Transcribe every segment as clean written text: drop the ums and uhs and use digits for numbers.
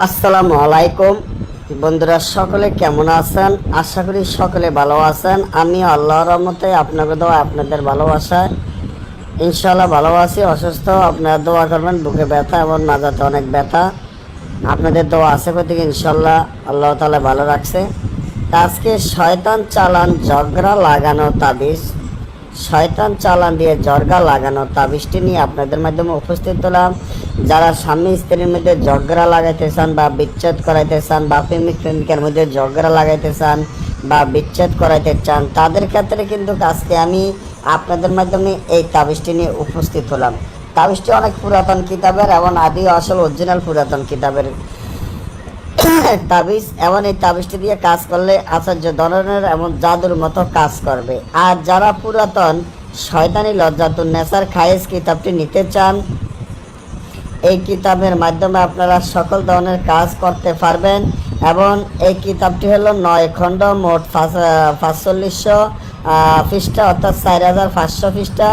আসসালামু আলাইকুম বন্ধুরা, সকলে কেমন আছেন? আশা করি সকলে ভালো আছেন। আমি আল্লাহর রহমতে আপনাদের দোয়া, আপনাদের ভালোবাসায় ইনশাআল্লাহ ভালো আছি। অসুস্থ, আপনারা দোয়া করবেন। বুকে ব্যথা এবং মাজাতে অনেক ব্যথা, আপনাদের দোয়া আছে প্রত্যেকে ইনশাআল্লাহ আল্লাহ তাআলা ভালো রাখছে। আজকে শয়তান চালান ঝগড়া লাগানো তাবিজ, শয়তান চালান দিয়ে ঝগড়া লাগানো তাবিজটি নিয়ে আপনাদের মাধ্যমে উপস্থিত হলাম। যারা স্বামী স্ত্রীর মধ্যে ঝগড়া লাগাইতে চান বা বিচ্ছেদ করাইতে চান, বা প্রেমিক প্রেমিকার মধ্যে ঝগড়া লাগাইতে চান বা বিচ্ছেদ করাইতে চান, তাদের ক্ষেত্রে কিন্তু আজকে আমি আপনাদের মাধ্যমে এই তাবিজটি নিয়ে উপস্থিত হলাম। তাবিজটি অনেক পুরাতন কিতাবের এবং আদি আসল অরিজিনাল পুরাতন কিতাবের তাবিজ, এবং এই তাবিজটি দিয়ে কাজ করলে আশ্চর্য ধরনের এবং জাদুর মতো কাজ করবে। আর যারা পুরাতন শয়তানি লজ্জাতুন নেসার খায়েজ কিতাবটি নিতে চান, এই কিতাবের মাধ্যমে আপনারা সকল ধরনের কাজ করতে পারবেন। এবং এই কিতাবটি হলো 9 খণ্ড, মোট 4500 পৃষ্ঠা, অর্থাৎ 4500 পৃষ্ঠা।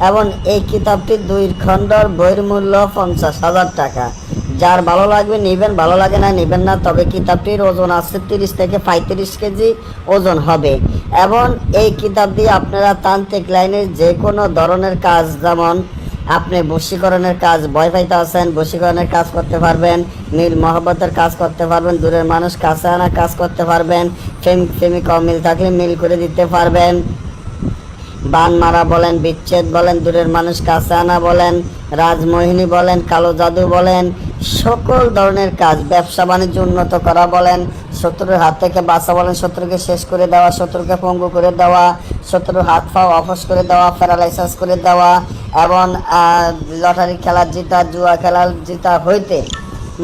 এবং এই কিতাবটি 2 খণ্ডর বইয়ের মূল্য 50,000 টাকা। যার ভালো লাগবে নেবেন, ভালো লাগে না নেবেন না। তবে কিতাবটির ওজন আছে 30 থেকে 35 কেজি ওজন হবে। এবং এই কিতাব দিয়ে আপনারা তান্ত্রিক লাইনের যে কোনো ধরনের কাজ, যেমন আপনি বশীকরণের কাজ, ভয় পাইতে আছেন, বশীকরণের কাজ করতে পারবেন, মিল মহব্বতের কাজ করতে পারবেন, দূরের মানুষ কাছে আনা কাজ করতে পারবেন, প্রেমিক অমিল থাকলে মিল করে দিতে পারবেন, বান মারা বলেন, বিচ্ছেদ বলেন, দূরের মানুষ কাছে আনা বলেন, রাজমোহিনী বলেন, কালো জাদু বলেন, সকল ধরনের কাজ, ব্যবসা বাণিজ্য উন্নত করা বলেন, শত্রুর হাত থেকে বাঁচা বলেন, শত্রুকে শেষ করে দেওয়া, শত্রুকে পঙ্গু করে দেওয়া, শত্রুর হাত পাও অফস করে দেওয়া, প্যারালাইসিস করে দেওয়া, এবং লটারি খেলার জিতা, জুয়া খেলার জিতা হইতে,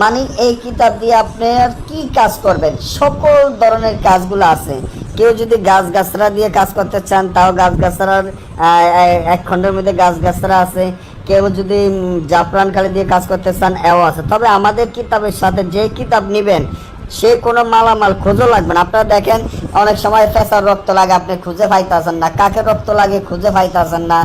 মানে এই কিতাব দিয়ে আপনি কি কাজ করবেন সকল ধরনের কাজগুলো আছে। কেউ যদি গাছগাছরা দিয়ে কাজ করতে চান, তাও গাছগাছরার 1 খণ্ডের মধ্যে গাছগাছরা আছে। কেউ যদি জাফরান কালি দিয়ে কাজ করতে চান, এও আছে। তবে আমাদের কিতাবের সাথে যে কিতাব নেবেন সে কোনো মালামাল খোঁজও লাগবে না। আপনারা দেখেন অনেক সময় ফেসার রক্ত লাগে, আপনি খুঁজে পাইতেছেন না, কাকের রক্ত লাগে খুঁজে পাইতেছেন না,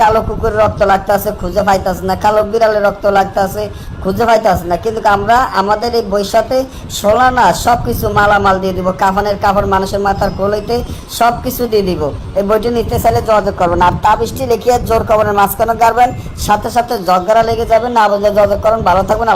কালো কুকুরের রক্ত লাগতেছে খুঁজে পাইতেছেন না, কালো বিড়ালের রক্ত লাগতেছে খুঁজে পাইতেছেন না। কিন্তু আমরা আমাদের এই বইয়ের সাথে সোলানা সব কিছু মালামাল দিয়ে দিব, কাফনের কাপড়, মানুষের মাথার কোলইতে সব কিছু দিয়ে দিব। এই বইটি নিতে চাইলে যোগাযোগ করবেন। আর তাবিজটি লিখিয়ে জোর কবরের মাঝখানে গাড়বেন, সাথে সাথে ঝগড়া লেগে যাবেন, না বুঝলে যোগাযোগ করুন। ভালো থাকবেন।